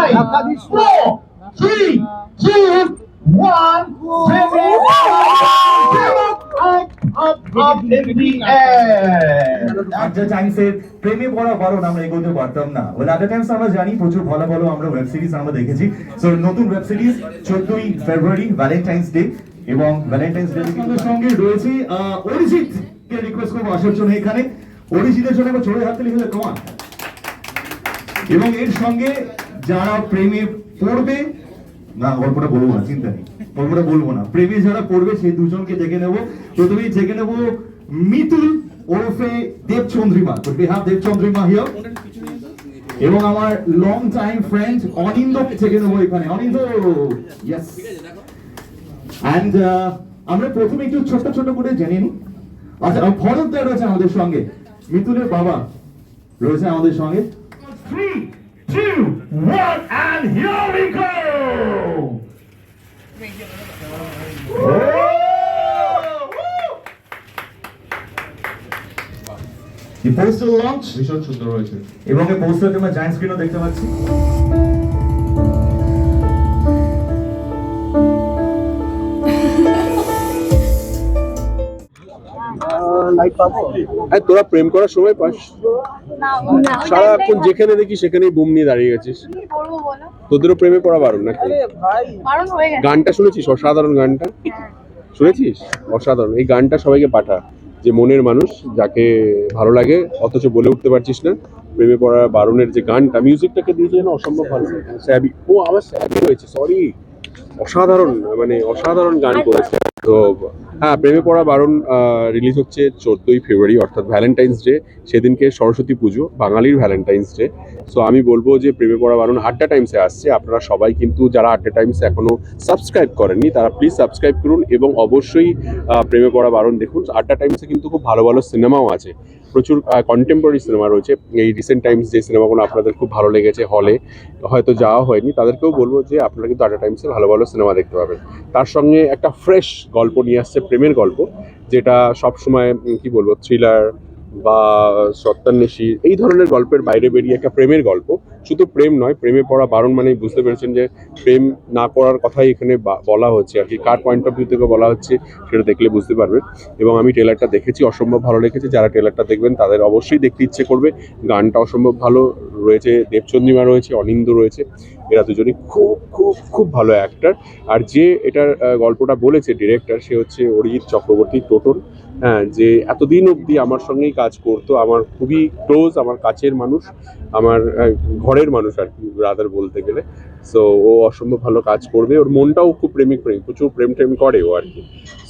4, 3, 2, 1. Up in the air. After টাইমসের প্রেমে পড়া বারণ আমরা এগোতে পারতাম না। ওয়েল আফটার টাইমস আমরা জানি প্রচুর ভালো ভালো আমরা ওয়েব সিরিজ আমরা দেখেছি। সো নতুন ওয়েব সিরিজ 14ই ফেব্রুয়ারি ভ্যালেন্টাইন্স ডে, এবং ভ্যালেন্টাইন্স ডে আমাদের সঙ্গে রয়েছে অরিজিৎ কে রিকোয়েস্ট করবো আসার জন্য এখানে। অরিজিতের জন্য একবার ছোট হাতে লিখে কমান। এবং এর সঙ্গে যারা প্রেমে পড়বে না, গল্পটা বলবো না, চিন্তা নেই, গল্পটা বলবো না, প্রেমে যারা পড়বে সেই দুজনকে ডেকে নেবো। প্রথমেই ডেকে নেবো মিতুল ওরফে Debchandrima. We have Debchandrima here. এবং আমার লং টাইম ফ্রেন্ড অনিন্দকে ডেকে নেবো এখানে। অনিন্দ, ইয়েস। এন্ড আমরা প্রথমে একটু ছোট ছোট করে জেনে নিই। আচ্ছা, ভরতদা রয়েছে আমাদের সঙ্গে, মিতুলের বাবা রয়েছে আমাদের সঙ্গে। 3, 2, 1 and here we go. The poster launch ভীষণ সুন্দর হয়েছে, এবং এই পোস্টারকে আমরা জায়ান্ট স্ক্রিনও দেখতে পাচ্ছি। তোরা প্রেম করার সময় পাস? সারাক্ষণ যেখানে দেখি সেখানেই বুম নিয়ে দাঁড়িয়ে গেছিস। তোদেরও প্রেমে পড়া বারণ নাকি? গানটা শুনেছিস? অসাধারণ গানটা শুনেছিস? অসাধারণ। এই গানটা সবাইকে পাঠা, যে মনের মানুষ যাকে ভালো লাগে অথচ বলে উঠতে পারছিস না, প্রেমে পড়া বারণের যে গানটা, মিউজিকটাকে দিয়েছে যেন অসম্ভব ভালো। স্যাবি, ও আবার স্যাবি হয়েছে, সরি, অসাধারণ, মানে অসাধারণ গান করেছে। তো হ্যাঁ, প্রেমে পড়া বারণ রিলিজ হচ্ছে 14ই ফেব্রুয়ারি, অর্থাৎ ভ্যালেন্টাইন্স ডে। সেদিনকে সরস্বতী পুজো, বাঙালির ভ্যালেন্টাইন্স ডে। সো আমি বলবো যে প্রেমে পড়া বারণ আড্ডা টাইমসে আসছে। আপনারা সবাই কিন্তু যারা আড্ডা টাইমসে এখনো সাবস্ক্রাইব করেননি তারা প্লিজ সাবস্ক্রাইব করুন, এবং অবশ্যই প্রেমে পড়া বারণ দেখুন। আড্ডা টাইমসে কিন্তু খুব ভালো ভালো সিনেমাও আছে, প্রচুর কন্টেম্পোরারি সিনেমা রয়েছে। এই রিসেন্ট টাইমস যে সিনেমাগুলো আপনাদের খুব ভালো লেগেছে, হলে হয়তো যাওয়া হয়নি, তাদেরকেও বলবো যে আপনারা কিন্তু আড্ডা টাইমসে ভালো ভালো সিনেমা দেখতে পাবেন। তার সঙ্গে একটা ফ্রেশ গল্প নিয়ে আসছে, প্রেমের গল্প, যেটা সবসময় কি বলবো, থ্রিলার বা সত্যান্বেষী এই ধরনের গল্পের বাইরে বেরিয়ে একটা প্রেমের গল্প। শুধু প্রেম নয়, প্রেমে পড়া বারণ মানেই বুঝতে পেরেছেন যে প্রেম না করার কথাই এখানে বলা হচ্ছে আর কি। কার পয়েন্ট অফ ভিউ থেকে বলা হচ্ছে সেটা দেখলে বুঝতে পারবেন। এবং আমি ট্রেলারটা দেখেছি, অসম্ভব ভালো লেগেছে। যারা ট্রেলারটা দেখবেন তাদের অবশ্যই দেখতে ইচ্ছে করবে। গানটা অসম্ভব ভালো রয়েছে, দেবচন্দ্রিমা রয়েছে, অনিন্দ রয়েছে, এরা দুজনই খুব খুব খুব ভালো অ্যাক্টার। আর যে এটার গল্পটা বলেছে ডিরেক্টর, সে হচ্ছে অরিজিৎ চক্রবর্তী, টোটন। হ্যাঁ, যে এতদিন অবধি আমার সঙ্গেই কাজ করতো, আমার খুবই ক্লোজ, আমার কাছের মানুষ, আমার ঘরের মানুষ আর কি, ব্রাদার বলতে গেলে। সো ও অসম্ভব ভালো কাজ করবে, ওর মনটাও খুব প্রেমিক, প্রচুর প্রেম টেম করে ও আর কি।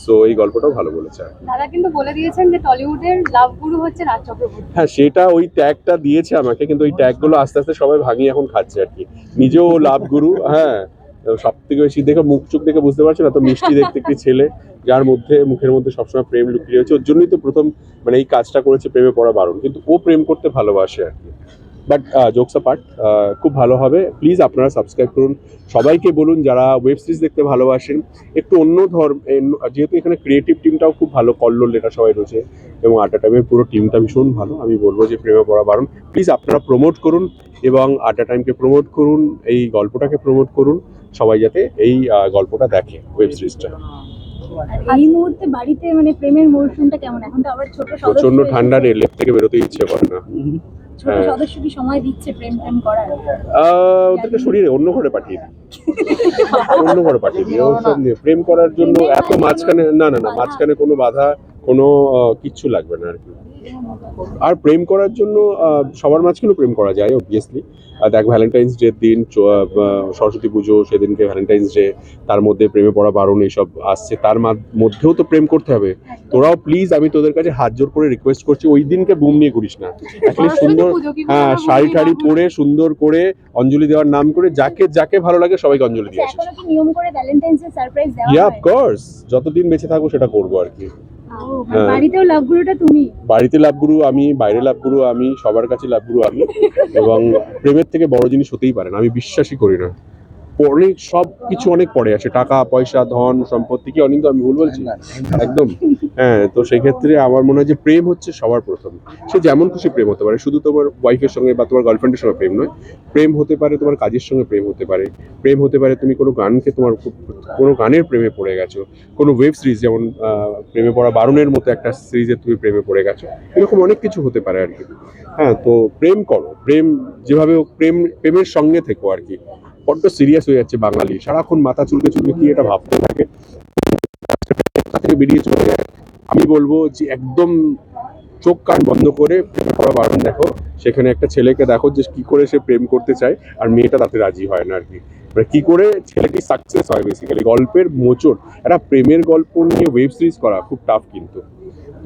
সো এই গল্পটাও ভালো বলেছে। দাদা কিন্তু বলে দিয়েছেন যে টলিউডের লাভ গুরু হচ্ছে রাজ চক্রবর্তী। হ্যাঁ, সেটা ওই ট্যাগটা দিয়েছে আমাকে, কিন্তু ওই ট্যাগগুলো আস্তে আস্তে সবাই ভাঙিয়ে এখন খাচ্ছে আর কি। নিজেও লাভ গুরু, হ্যাঁ, সব থেকে বেশি দেখে মুখ চোখ দেখে বুঝতে পারছো না তো মিষ্টি দেখতে একটি ছেলে, যার মধ্যে মুখের মধ্যে সবসময় প্রেম লুকিয়ে রয়েছে। ওর জন্যই তো প্রথম মানে এই কাজটা করেছে, প্রেমে পড়া বারণ। কিন্তু ও প্রেম করতে ভালোবাসে আর কি। বাট জোকস অ্যাপার্ট, খুব ভালো হবে। প্লিজ আপনারা সাবস্ক্রাইব করুন। সবাইকে বলুন যারা ওয়েব সিরিজ দেখতে ভালোবাসেন, একটু অন্য যেহেতু এখানে ক্রিয়েটিভ টিমটাও খুব ভালো, কল্লোল লেখা সবাই রয়েছে, এবং আড্ডা টাইমের পুরো টিমটা ভীষণ ভালো। আমি বলবো যে প্রেমে পড়া বারণ প্লিজ আপনারা প্রমোট করুন, এবং আড্ডা টাইমকে প্রমোট করুন, এই গল্পটাকে প্রমোট করুন, সবাই যাতে এই গল্পটা দেখে, ওয়েব সিরিজটা। এই মুহূর্তে বাড়িতে মানে প্রেমের মৌসুমটা কেমন? এখন তো আবার ছোট সদস্য, প্রচন্ড ঠান্ডা, লেপ থেকে বেরোতে ইচ্ছে করে না। ছোট সদস্য কি সময় দিচ্ছে প্রেম প্রেম করার? ওদেরকে শরীরে অন্য ঘরে পাঠিয়ে দিই, অন্য ঘরে পাঠিয়ে দিই। ওসব নিয়ে প্রেম করার জন্য এত মাঝখানে, না না না, মাঝখানে কোনো বাধা, কোনো কিচ্ছু লাগবে না আর কি। আর প্রেম করার জন্য সবার মাঝখানেও প্রেম করা যায় অবভিয়াসলি। দেখ, ভ্যালেন্টাইন্স ডের দিন, সরস্বতী পুজো, সেদিনকে ভ্যালেন্টাইন্স ডে, তার মধ্যে প্রেমে পড়া বারণ এইসব আসছে, তার মধ্যেও তো প্রেম করতে হবে। তোরাও প্লিজ, আমি তোদের কাছে হাত জোর করে রিকোয়েস্ট করছি, ওই দিনকে বুম নিয়ে ঘুরিস না। অ্যাটলিস্ট সুন্দর, হ্যাঁ, শাড়ি টাড়ি পরে সুন্দর করে অঞ্জলি দেওয়ার নাম করে যাকে যাকে ভালো লাগে সবাইকে অঞ্জলি দিয়ে আসিস। নিয়ম করে ভ্যালেন্টাইন্স ডে সারপ্রাইজ দেওয়া হয়? ইয়া, অফ কোর্স, যতদিন বেঁচে থাকবো সেটা করবো আর কি। বাড়িতেও লাভ গুরুটা তুমি? বাড়িতে লাভ গুরু আমি, বাইরে লাভ গুরু আমি, সবার কাছে লাভ গুরু আমি। এবং প্রেমের থেকে বড় জিনিস হতেই পারে না, আমি বিশ্বাসই করি না। অনেক সব কিছু অনেক পড়ে আছে, টাকা পয়সা ধন সম্পত্তি, কি অনিন্দ আমি ভুল বলছি? একদম। হ্যাঁ, তো সেক্ষেত্রে আমার মনে হয় যে প্রেম হচ্ছে সবার প্রথম। সে যেমন খুশি প্রেম হতে পারে, শুধু তোমার ওয়াইফের সঙ্গে বা তোমার গার্লফ্রেন্ডের সঙ্গে প্রেম নয়, প্রেম হতে পারে তোমার কাজের সঙ্গে, প্রেম হতে পারে, প্রেম হতে পারে তুমি কোনো গানকে তোমার কোনো গানের প্রেমে পড়ে গেছো, কোনো ওয়েব সিরিজ যেমন প্রেমে পড়া বারণের মতো একটা সিরিজে তুমি প্রেমে পড়ে গেছো, এরকম অনেক কিছু হতে পারে আর কি। হ্যাঁ, তো প্রেম করো, প্রেম যেভাবে হোক প্রেমের সঙ্গে থেকো আর কি। বড্ড সিরিয়াস হয়ে যাচ্ছে বাঙালি, সারাক্ষণ মাথা চুলকে চুলকে কি এটা ভাবতে থাকে, তা থেকে বেরিয়ে চলে যায়। আমি বলবো যে একদম চোখ কান বন্ধ করে প্রেমে পড়া বারণ দেখো, সেখানে একটা ছেলেকে দেখো যে কি করে সে প্রেম করতে চায় আর মেয়েটা তাতে রাজি হয় না আর কি, মানে কি করে ছেলেটি সাকসেস হয় বেসিক্যালি। গল্পের মোচড়, একটা প্রেমের গল্প নিয়ে ওয়েব সিরিজ করা খুব টাফ, কিন্তু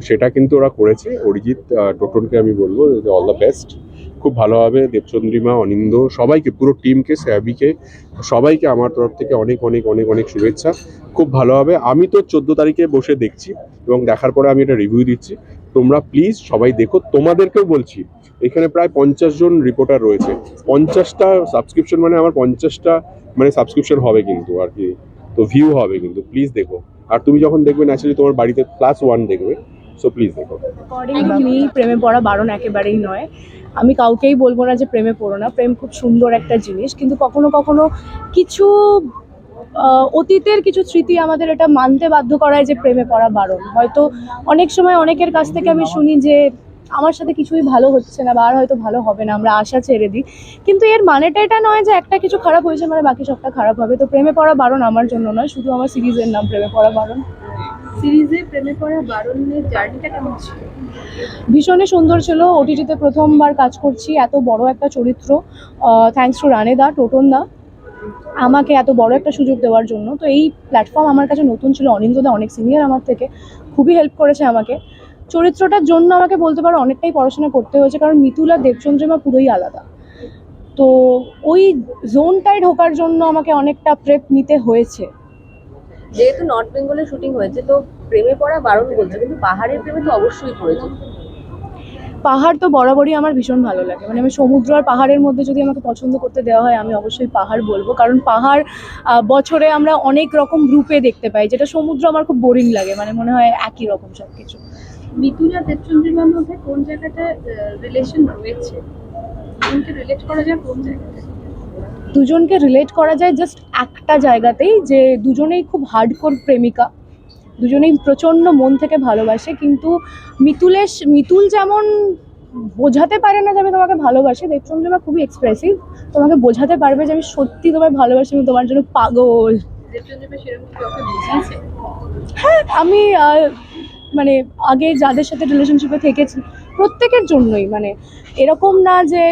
সেটা কিন্তু ওরা করেছে। অরিজিৎ টোটনকে আমি বলবো যে অল দ্য বেস্ট, খুব ভালো হবে। দেবচন্দ্রিমা, অনিন্দ, সবাইকে, পুরো টিমকে, স্যাবিকে, সবাইকে আমার তরফ থেকে অনেক অনেক অনেক অনেক শুভেচ্ছা। খুব ভালো হবে। আমি তো 14 তারিখে বসে দেখছি এবং দেখার পরে আমি এটা রিভিউ দিচ্ছি। তোমরা প্লিজ সবাই দেখো, তোমাদেরকেও বলছি, এখানে প্রায় 50 জন রিপোর্টার রয়েছে, 50টা সাবস্ক্রিপশন, মানে আমার 50টা মানে সাবস্ক্রিপশন হবে কিন্তু আর কি, তো ভিউ হবে কিন্তু, প্লিজ দেখো। আর তুমি যখন দেখবে ন্যাচারালি তোমার বাড়িতে +1 দেখবে, সো প্লিজ দেখো। আমি প্রেমে পড়া বারণ একেবারেই নয়। আমি কাউকেই বলবো না যে প্রেমে পড়ো না, প্রেম খুব সুন্দর একটা জিনিস, কিন্তু কখনো কখনো কিছু অতীতের কিছু স্মৃতি আমাদের এটা মানতে বাধ্য করায় যে প্রেমে পড়া বারণ। হয়তো অনেক সময় অনেকের কাছ থেকে আমি শুনি যে আমার সাথে কিছুই ভালো হচ্ছে না বা আর হয়তো ভালো হবে না, আমরা আশা ছেড়ে দিই, কিন্তু এর মানেটা এটা নয় যে একটা কিছু খারাপ হয়েছে মানে বাকি সবটা খারাপ হবে। তো প্রেমে পড়া বারণ আমার জন্য নয়, শুধু আমার সিরিজের নাম প্রেমে পড়া বারণ। সিরিজে প্রেমে পড়া বারণের জার্নিটা কেমন ছিল? ভীষণই সুন্দর ছিল। ওটিটিতে প্রথমবার কাজ করছি, এত বড় একটা চরিত্র, থ্যাঙ্কস টু রানে দা, টোটন দা, আমাকে এত বড় একটা সুযোগ দেওয়ার জন্য। তো এই প্ল্যাটফর্ম আমার কাছে নতুন ছিল। অনিন্দদা অনেক সিনিয়র আমার থেকে, খুবই হেল্প করেছে আমাকে। চরিত্রটার জন্য আমাকে বলতে পারো অনেকটাই পড়াশোনা করতে হয়েছে, কারণ মিতুল আর দেবচন্দ্রিমা পুরোই আলাদা। তো ওই জোনটায় ঢোকার জন্য আমাকে অনেকটা প্রেপ নিতে হয়েছে। যেহেতু নর্থ বেঙ্গলে শুটিং হয়েছে, তো প্রেমে পড়া বারণ বলছে, কিন্তু পাহাড়ের প্রেমে তো অবশ্যই পড়েছে। পাহাড় তো বরাবরই আমার ভীষণ ভালো লাগে, মানে আমি সমুদ্র আর পাহাড়ের মধ্যে যদি আমাকে পছন্দ করতে দেওয়া হয় আমি অবশ্যই পাহাড় বলবো, কারণ পাহাড় বছরে আমরা অনেক রকম রূপে দেখতে পাই, যেটা সমুদ্র আমার খুব বোরিং লাগে, মানে মনে হয় একই রকম সবকিছু। মিতুল আর দেবচন্দ্রিমার মধ্যে কোন জায়গাটা রিলেশন রয়েছে? কোনকে রিলেট করা যায় কোন জায়গাটা? দুজনকে রিলেট করা যায় জাস্ট একটা জায়গাতেই, যে দুজনেই খুব হার্ডকোর প্রেমিকা, দুজনেই প্রচণ্ড মন থেকে ভালোবাসে, কিন্তু মিতুল যেমন বোঝাতে পারে না যে আমি তোমাকে ভালোবাসি, দেবচন্দ্রিমা খুবই এক্সপ্রেসিভ, তোমাকে বোঝাতে পারবে যে আমি সত্যি তোমায় ভালোবাসি, আমি তোমার জন্য পাগল। দেবচন্দ্রিমা সেরকম কাউকে বুঝিয়েছে? হ্যাঁ, আমি মানে আগে যাদের সাথে রিলেশনশিপে থেকেছি প্রত্যেকের জন্যই, মানে এরকম না যে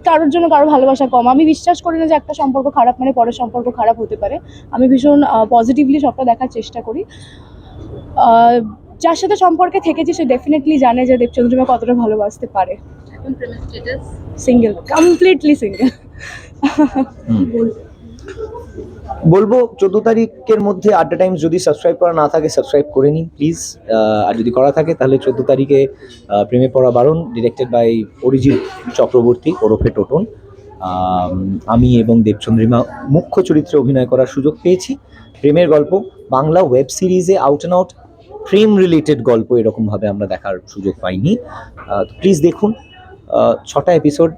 কারোর জন্য কারো ভালোবাসা কম। আমি বিশ্বাস করি না যে একটা সম্পর্ক খারাপ মানে পরের সম্পর্ক খারাপ হতে পারে। আমি ভীষণ পজিটিভলি সবটা দেখার চেষ্টা করি। যার সাথে সম্পর্কে থেকেছি সে ডেফিনেটলি জানে যে দেবচন্দ্রিমা কতটা ভালোবাসতে পারে। এখন প্রেমের স্ট্যাটাস? Single, completely single. বলবো 14 তারিখের মধ্যে আড্ডা টাইমস যদি সাবস্ক্রাইব করা না থাকে সাবস্ক্রাইব করে নিন প্লিজ। আর যদি করা থাকে তাহলে 14 তারিখে প্রেমে পড়া বারণ, ডিরেক্টেড বাই অরিজিৎ চক্রবর্তী ওরফে টোটন। আমি এবং দেবচন্দ্রিমা মুখ্য চরিত্রে অভিনয় করার সুযোগ পেয়েছি। প্রেমের গল্প, বাংলা ওয়েব সিরিজে out and out Prem related গল্প এরকমভাবে আমরা দেখার সুযোগ পাইনি। প্লিজ দেখুন, 6টা এপিসোড,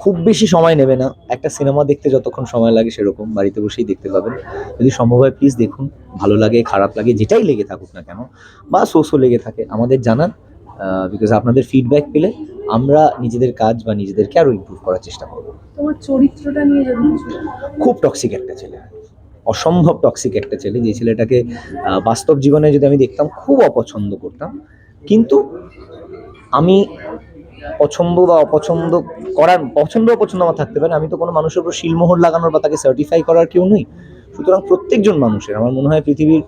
খুব বেশি সময় নেবে না, একটা সিনেমা দেখতে যতক্ষণ সময় লাগে সেরকম বাড়িতে বসেই দেখতে পাবেন। যদি সম্ভব হয় প্লিজ দেখুন, ভালো লাগে খারাপ লাগে যেটাই লেগে থাকুক না কেন, বা সোসো লেগে থাকে আমাদের জানান, বিকজ আপনাদের ফিডব্যাক পেলে আমরা নিজেদের কাজ বা নিজেদেরকে আরও ইমপ্রুভ করার চেষ্টা করব। তোমার চরিত্রটা নিয়ে যদি কিছু। খুব টক্সিক একটা ছেলে, অসম্ভব টক্সিক একটা ছেলে, যে ছেলেটাকে বাস্তব জীবনে যদি আমি দেখতাম খুব অপছন্দ করতাম, কিন্তু আমি পছন্দ বা অপছন্দ করার পছন্দ অপছন্দ আমার থাকতে পারে, আমি তো কোনো মানুষের উপর শিলমোহর লাগানোর বা তাকে সার্টিফাই করার কেউ নই। সুতরাং প্রত্যেকজন মানুষের, আমার মনে হয় পৃথিবীর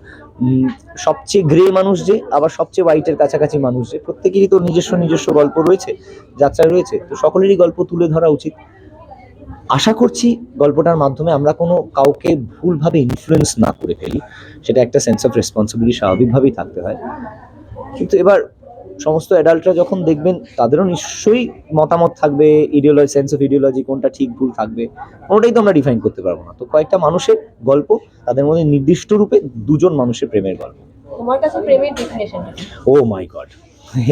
সবচেয়ে গ্রে মানুষ যে, আবার সবচেয়ে হোয়াইটের কাছাকাছি মানুষ যে, প্রত্যেকেরই তো নিজস্ব গল্প রয়েছে, যাত্রা রয়েছে, তো সকলেরই গল্প তুলে ধরা উচিত। আশা করছি গল্পটার মাধ্যমে আমরা কোনো কাউকে ভুলভাবে ইনফ্লুয়েন্স না করে ফেলি, সেটা একটা সেন্স অফ রেসপন্সিবিলিটি স্বাভাবিকভাবেই থাকতে হয়। কিন্তু এবার সমস্ত অ্যাডাল্টরা যখন দেখবেন তাদেরও নিশ্চয়ই মতামত থাকবে, সেন্স অফ ইডিওলজি কোনটা ঠিক ভুল থাকবে, কোনোটাই তো আমরা ডিফাইন করতে পারবো না। তো কয়েকটা মানুষের গল্প, তাদের মধ্যে নির্দিষ্ট রূপে দুজন মানুষের প্রেমের গল্প। তোমার কাছে প্রেমের ডেফিনেশন ও মাই গড,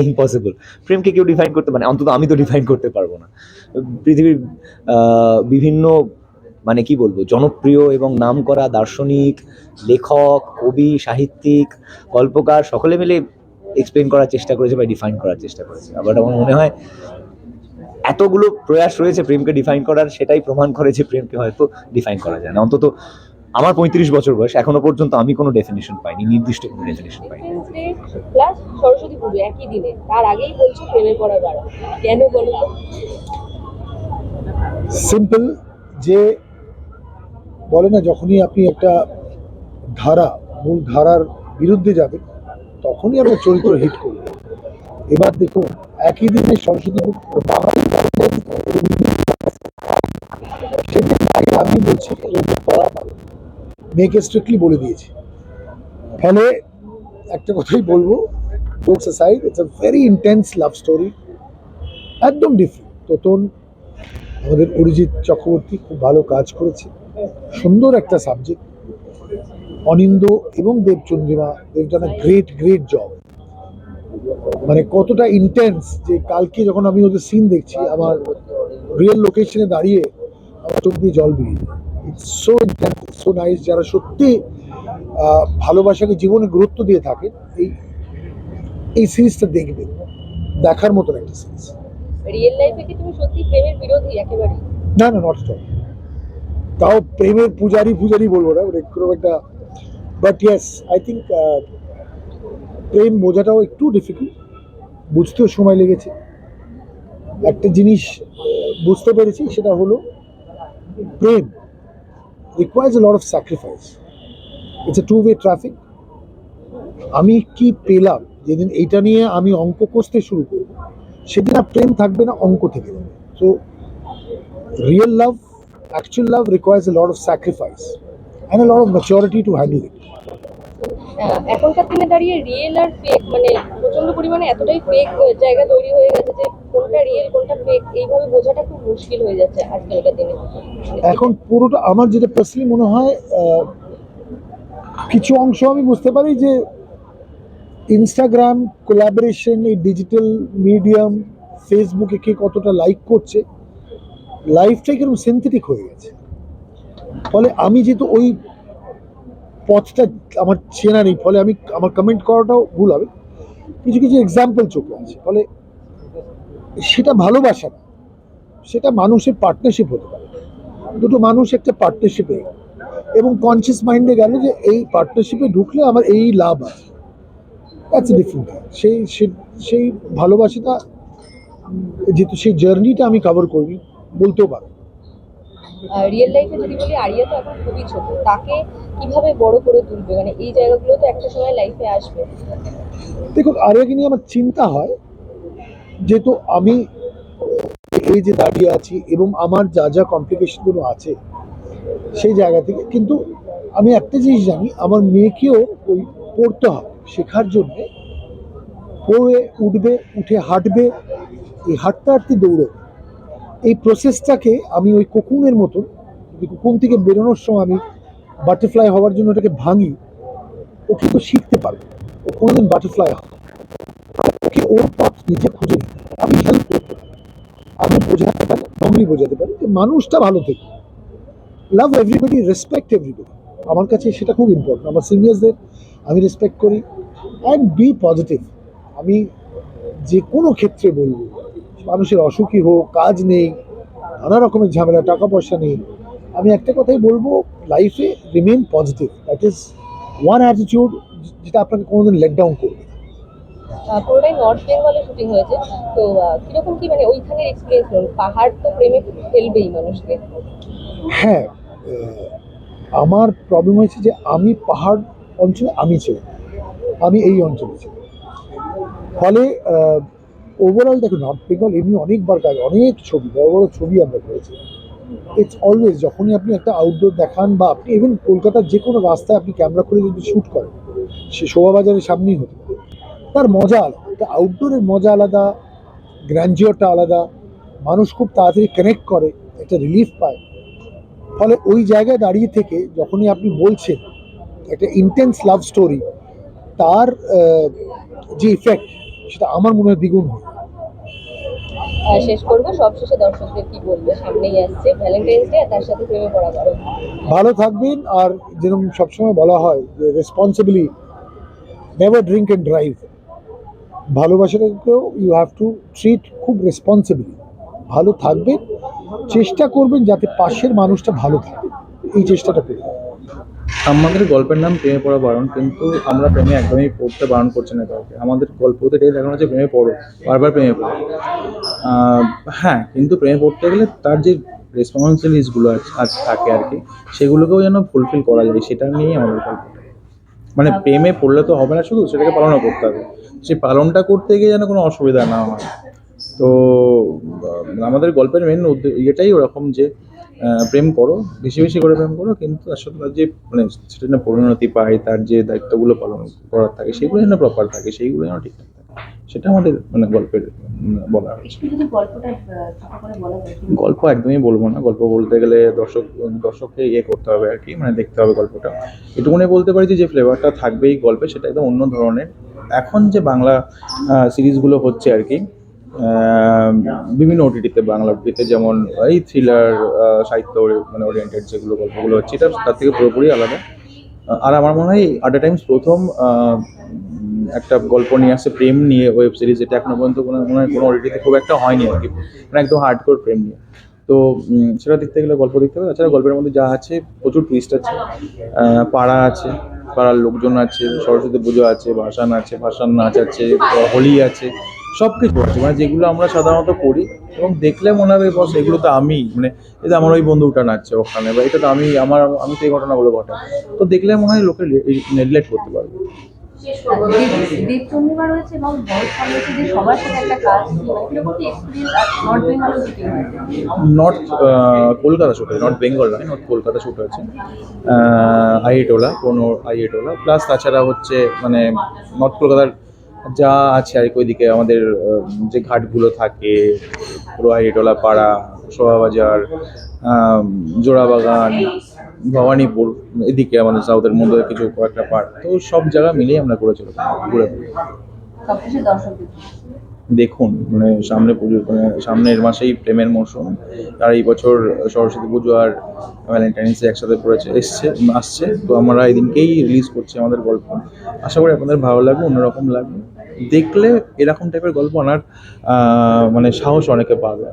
ইম্পসিবল। প্রেমকে কেউ ডিফাইন করতে পারে, অন্তত আমি তো ডিফাইন করতে পারবো না। পৃথিবীর বিভিন্ন মানে কি বলবো, জনপ্রিয় এবং নামকরা দার্শনিক, লেখক, কবি, সাহিত্যিক, গল্পকার সকলে মিলে এক্সপ্লেন করার চেষ্টা করেছে বা ডিফাইন করার চেষ্টা করেছে। আবার আমার মনে হয় এতগুলো প্রয়াস রয়েছে প্রেমকে ডিফাইন করার, সেটাই প্রমাণ করে যে প্রেমকে হয়তো ডিফাইন করা যায় না। অন্তত আমার 35 বছর বয়স, এখনো পর্যন্ত আমি কোনো ডেফিনেশন পাইনি, নির্দিষ্ট কোনো ডেফিনেশন পাইনি। প্লাস সরস্বতী পুজো একই দিনে, তার আগেই বলছো প্রেমে পড়া বাড়া, কেন বলো তো? সিম্পল, যে বলে না যখনই আপনি একটা মূল ধারার বিরুদ্ধে যাবেন তখনই আপনার চরিত্র হিট করবে। এবার দেখুন, একই দিনে সরস্বতী পুজো বাঙালি আমি বলছি মেয়েকে স্ট্রিক্টলি বলে দিয়েছি। ফলে একটা কথাই বলবো, jokes aside, it's a very intense love story, একদম ডিফারেন্ট। তোতন আমাদের অরিজিৎ চক্রবর্তী খুব ভালো কাজ করেছে, সুন্দর একটা সাবজেক্ট। অনিন্দ এবং Debchandrima, they've done a great job. মানে কতটা ইন্টেন্স যে কালকে যখন আমি ওদের সিন দেখছি, আমার রিয়েল লোকেশনে দাঁড়িয়ে আমার চোখ দিয়ে জল বেরিয়ে যায়। It's so intense, so nice. যারা সত্যি ভালোবাসাকে জীবনে গুরুত্ব দিয়ে থাকেন, এই সিরিজটা দেখবেন, দেখার মতন একটা সিরিজ। রিয়েল লাইফে কি তুমি সত্যি প্রেমের বিরোধী একেবারে? না, নট এট অল। তাও প্রেমের পূজারি বলবো না, মানে কোনো একটা, বাট ইয়েস, আই থিঙ্ক প্রেম বোঝাটাও একটু ডিফিকাল্ট, বুঝতেও সময় লেগেছে। একটা জিনিস বুঝতে পেরেছি, সেটা হলো প্রেম requires a lot of sacrifice. It's a two way traffic. আমি কি পেলাম, যেদিন এইটা নিয়ে আমি অঙ্ক কষতে শুরু করবো, সেদিন আর প্রেম থাকবে না, অঙ্ক থেকে যাবে। So real love, actual love requires a lot of sacrifice and a lot of maturity to handle it. এখনকার দিনে দাঁড়িয়ে রিয়েল আর ফেক মানে প্রচন্ড পরিমাণে এতটাই ফেক জায়গা তৈরি হয়ে গেছে যে কোনটা রিয়েল কোনটা ফেক এইভাবে বোঝাটা খুব মুশকিল হয়ে যাচ্ছে আজকালকার দিনে। এখন পুরোটা আমার যেটা পার্সোনালি মনে হয়, কিছু অংশ আমি বুঝতে পারি যে ইনস্টাগ্রাম কোলাবোরেশন, এই ডিজিটাল মিডিয়াম, ফেসবুকে কে কতটা লাইক করছে, লাইফটাই কিরকম সিনথেটিক হয়ে গেছে। ফলে আমি যেহেতু ওই পথটা আমার চেনা নেই, ফলে আমার কমেন্ট করাটাও ভুল হবে। কিছু এক্সাম্পল চোখে আছে, ফলে সেটা ভালোবাসা না, সেটা মানুষের পার্টনারশিপ হতে পারে। দুটো মানুষ একটা পার্টনারশিপে এবং কনসিয়াস মাইন্ডে গেল যে এই পার্টনারশিপে ঢুকলে আমার এই লাভ আছে, দ্যাটস ডিফারেন্ট। সেই ভালোবাসাটা, যেহেতু সেই জার্নিটা আমি কভার করিনি, বলতেও পারো। রিয়েল লাইফে যদি বলি, আরিয়া তো এখন খুবই ছোট, তাকে কিভাবে বড় করে তুলবে, মানে এই জায়গাগুলো তো একটা সময় লাইফে আসবে। দেখুন, আরিয়াকে নিয়ে আমার চিন্তা হয়, যেহেতু আমি এই যে দাঁড়িয়ে আছি এবং আমার যা কমপ্লিকেশনগুলো আছে সেই জায়গা থেকে, কিন্তু আমি একটা জিনিস জানি, আমার মেয়েকেও ওই পড়তে হবে, শেখার জন্যে পড়ে উঠবে, উঠে হাঁটবে, এই হাঁটতে দৌড়বে। এই প্রসেসটাকে আমি ওই কোকুনের মতন, কোকুন থেকে বেরোনোর সময় আমি বাটারফ্লাই হওয়ার জন্য ওটাকে ভাঙি, ও কিন্তু শিখতে পারবে, ও কোনোদিন বাটারফ্লাই হবে, ওকে ওর পথ নিজে খুঁজে নিতে, আমি হেল্প করতে পারি, আমি বোঝাতে পারি, নর্মালি বোঝাতে পারি যে মানুষটা ভালো থেকে, লাভ এভরিবডি, রেসপেক্ট এভরিবডি। আমার কাছে সেটা খুব ইম্পর্টেন্ট। আমার সিনিয়রসদের আমি রেসপেক্ট করি, অ্যান্ড বি পজিটিভ। আমি যে কোনো ক্ষেত্রে বলবো, মানুষের অসুখী হোক, কাজ নেই, নানা রকমের ঝামেলা, টাকা পয়সা নেই, আমি একটা কথাই বলবো, লাইফে remain positive. That is one attitude যেটা আপনাকে কোনোদিন লেট ডাউন করবে। পুরোটাই নর্থ বেঙ্গলে শুটিং হয়েছে, তো কিরকম কি মানে ওইখানের এক্সপিরিয়েন্স হল? পাহাড় তো প্রেমে ফেলবেই মানুষকে। হ্যাঁ, আমার প্রবলেম হয়েছে যে আমি পাহাড় অঞ্চলে আমি ছিলাম, আমি এই অঞ্চলে ছিলাম। ফলে ওভারঅল দেখো, নর্থ বেঙ্গল এমনি অনেকবার কাজ, অনেক ছবি, বড় বড় ছবি আমরা করেছি। ইটস অলওয়েজ, যখনই আপনি একটা আউটডোর দেখান বা আপনি ইভেন কলকাতার যে কোনো রাস্তায় আপনি ক্যামেরা খুলে যদি শ্যুট করেন, সে শোভাবাজারের সামনেই হতে পারে, তার মজা আলাদা। একটা আউটডোরের মজা আলাদা, গ্র্যান্ডিওরটা আলাদা, মানুষ খুব তাড়াতাড়ি কানেক্ট করে, একটা রিলিফ পায়। ফলে ওই জায়গায় দাঁড়িয়ে থেকে যখনই আপনি বলছেন একটা ইন্টেন্স লাভ স্টোরি, তার যে ইফেক্ট সেটা আমার মনে হয় দ্বিগুণ হয়। শেষ করবো, সবশেষে দর্শকদের কি বলবে? সামনেই আসছে ভ্যালেন্টাইন্স ডে, আর তার সাথে প্রেমে পড়া বারণ। ভালো থাকবেন, আর যেরকম সবসময় বলা হয় যে responsibly never drink and drive. ভালোবাসাটাকেও ইউ হ্যাভ টু ট্রিট খুব রেসপন্সিবলি। ভালো থাকবেন, চেষ্টা করবেন যাতে পাশের মানুষটা ভালো থাকে, এই চেষ্টাটা করবেন। আমাদের গল্পের নাম প্রেমে পড়া বারণ, কিন্তু আমরা প্রেমে একদমই পড়তে বারণ করছি না কাউকে। আমাদের গল্পতে এটাই দেখানো হচ্ছে প্রেমে পড়ো, বারবার প্রেমে পড়ো। হ্যাঁ, কিন্তু প্রেমে পড়তে গেলে তার যে রেসপন্সিবিলিটিসগুলো থাকে আর কি, সেগুলোকেও যেন ফুলফিল করা যায়, সেটা নিয়েই আমাদের গল্পটা। মানে প্রেমে পড়লে তো হবে না, শুধু সেটাকে পালনও করতে হবে। সেই পালনটা করতে গিয়ে যেন কোনো অসুবিধা না হয়। তো আমাদের গল্পের মেন এটাই ওরকম যে প্রেম করো, বেশি বেশি করে প্রেম করো, কিন্তু তার সাথে তার যে মানে সেটা যেন পরিণতি পায়, তার যে দায়িত্বগুলো পালন করার থাকে সেগুলো যেন প্রপার থাকে, সেইগুলো যেন ঠিকঠাক থাকে, সেটা আমাদের মানে গল্পের বলা হয়েছে। গল্প একদমই বলবো না, গল্প বলতে গেলে দর্শককে ইয়ে করতে হবে আর কি, মানে দেখতে হবে গল্পটা। এটুকুনি বলতে পারি যে ফ্লেভারটা থাকবেই গল্পে, সেটা একদম অন্য ধরনের। এখন যে বাংলা সিরিজগুলো হচ্ছে আর কি, বিভিন্ন ওটিটিতে, বাংলা ওটিটিতে, যেমন এই থ্রিলার সাহিত্য মানে ওরিয়েন্টেড যেগুলো গল্পগুলো হচ্ছে, এটা তার থেকে পুরোপুরি আলাদা। আর আমার মনে হয় আড্ডা টাইমস প্রথম একটা গল্প নিয়ে আসছে প্রেম নিয়ে, ওয়েব সিরিজ, যেটা এখনো পর্যন্ত মনে হয় কোনো ওটিটিতে খুব একটা হয়নি আর কি, মানে একদম হার্ডকোর প্রেম নিয়ে। তো সেটা দেখতে গেলে গল্প দেখতে হবে। তাছাড়া গল্পের মধ্যে যা আছে, প্রচুর টুইস্ট আছে, পাড়া আছে, পাড়ার লোকজন আছে, সরস্বতী পুজো আছে, ভাসান নাচ আছে, হোলি আছে, সব কিছু আছে, মানে যেগুলো আমরা সাধারণত করি এবং দেখলে মনে হবে বস এগুলো তো আমি, মানে এটা আমার ওই বন্ধুটা নাচছে ওখানে, বা এটা তো আমি তো এই ঘটনাগুলো ঘটাই। তো দেখলে মনে হয় লোকে রিলেট করতে পারবে। দেবচন্দ্রিমা রয়েছে এবং ভরত রয়েছে, যে সবার সাথে একটা কাজ, এরকম কি এক্সপিরিয়েন্স নর্থ বেঙ্গল শুটিং হয়? নর্থ কলকাতা শুট হয়েছে, নর্থ বেঙ্গল নয়, নর্থ কলকাতা শুট হয়েছে। আইএটোলা, কোনো আইএটোলা, প্লাস তাছাড়া হচ্ছে মানে নর্থ কলকাতার যা আছে আর কি, ওইদিকে আমাদের যে ঘাটগুলো থাকে, পুরো আইএটোলা, পাড়া, শোভাবাজার, জোড়াবাগান, ভবানীপুর, এদিকে আমাদের সাউথের মধ্যে কিছু কয়েকটা পার্ট, তো সব জায়গা মিলিয়ে আমরা করেছিলাম ঘুরে ঘুরে। সবশেষে দর্শকদের দেখুন, মানে সামনে পুজো, মানে সামনের মাসেই প্রেমের মরশুম, আর এই বছর সরস্বতী পুজো আর ভ্যালেন্টাইন্স ডে একসাথে আসছে, তো আমরা এই দিনকেই রিলিজ করছি আমাদের গল্প। আশা করি আপনাদের ভালো লাগবে, অন্যরকম লাগবে, দেখলে এরকম টাইপের গল্প আনার মানে সাহস অনেকে পাবে।